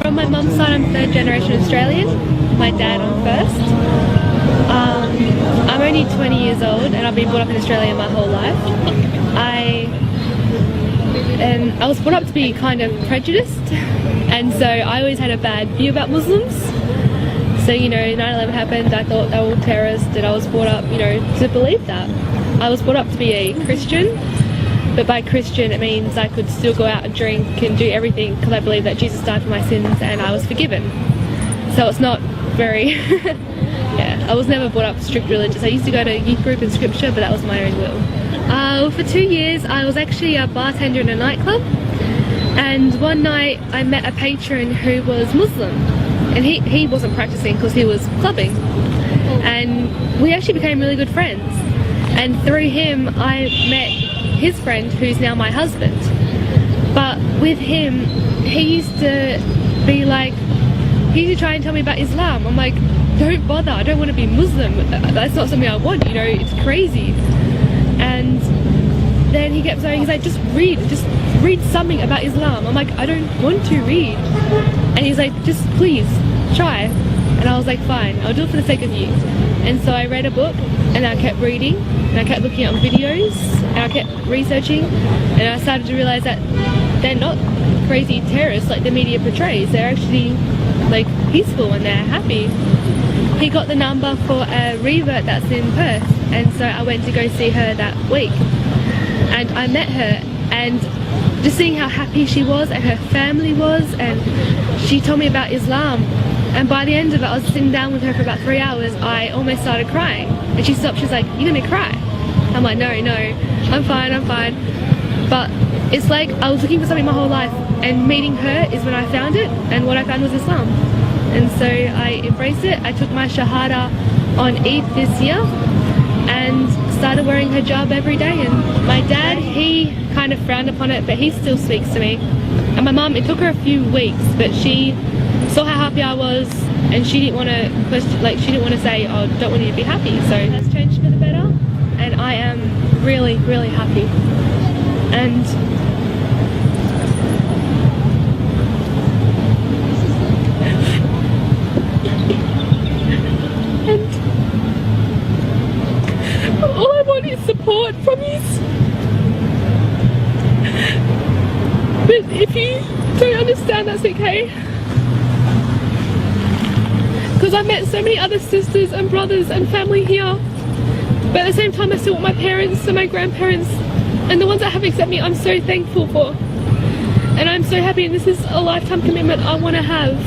From my mum's side, I'm third generation Australian. My dad, I'm first. I'm only 20 years old and I've been brought up in Australia my whole life. I was brought up to be kind of prejudiced, and so I always had a bad view about Muslims. So, you know, 9/11 happened, I thought they were all terrorists, and I was brought up, you know, to believe that. I was brought up to be a Christian, but by Christian it means I could still go out and drink and do everything because I believe that Jesus died for my sins and I was forgiven. So it's not very... yeah, I was never brought up strict religious. I used to go to youth group and scripture, but that was my own will. For 2 years I was actually a bartender in a nightclub, and one night I met a patron who was Muslim, and he wasn't practicing because he was clubbing, and we actually became really good friends, and through him I met his friend who's now my husband. But with him, he used to be like, he used to try and tell me about Islam. I'm like, don't bother, I don't want to be Muslim, that's not something I want, you know, it's crazy. And then he kept saying, he's like, just read something about Islam. I'm like, I don't want to read. And he's like, just please try. And I was like, fine, I'll do it for the sake of you. And so I read a book and I kept reading and I kept looking at videos and I kept researching, and I started to realize that they're not crazy terrorists like the media portrays. They're actually like peaceful and they're happy. He got the number for a revert that's in Perth, and so I went to go see her that week, and I met her, and just seeing how happy she was and her family was, and she told me about Islam, and by the end of it I was sitting down with her for about 3 hours. I almost started crying, and she stopped. She's like, you're gonna cry? I'm like, no, I'm fine. But it's like I was looking for something my whole life, and meeting her is when I found it, and what I found was Islam. And so I embraced it. I took my Shahada on Eid this year and started wearing hijab every day. And my dad, he kind of frowned upon it, but he still speaks to me. And my mum, it took her a few weeks, but she saw how happy I was, and she didn't want to question, like, she didn't want to say, oh, don't want you to be happy. So that's changed for the better, and I am really, really happy. And all I want is support from you. But if you don't understand, that's okay. Because I've met so many other sisters and brothers and family here. But at the same time, I still want my parents and my grandparents, and the ones that have accepted me, I'm so thankful for. And I'm so happy, and this is a lifetime commitment I want to have.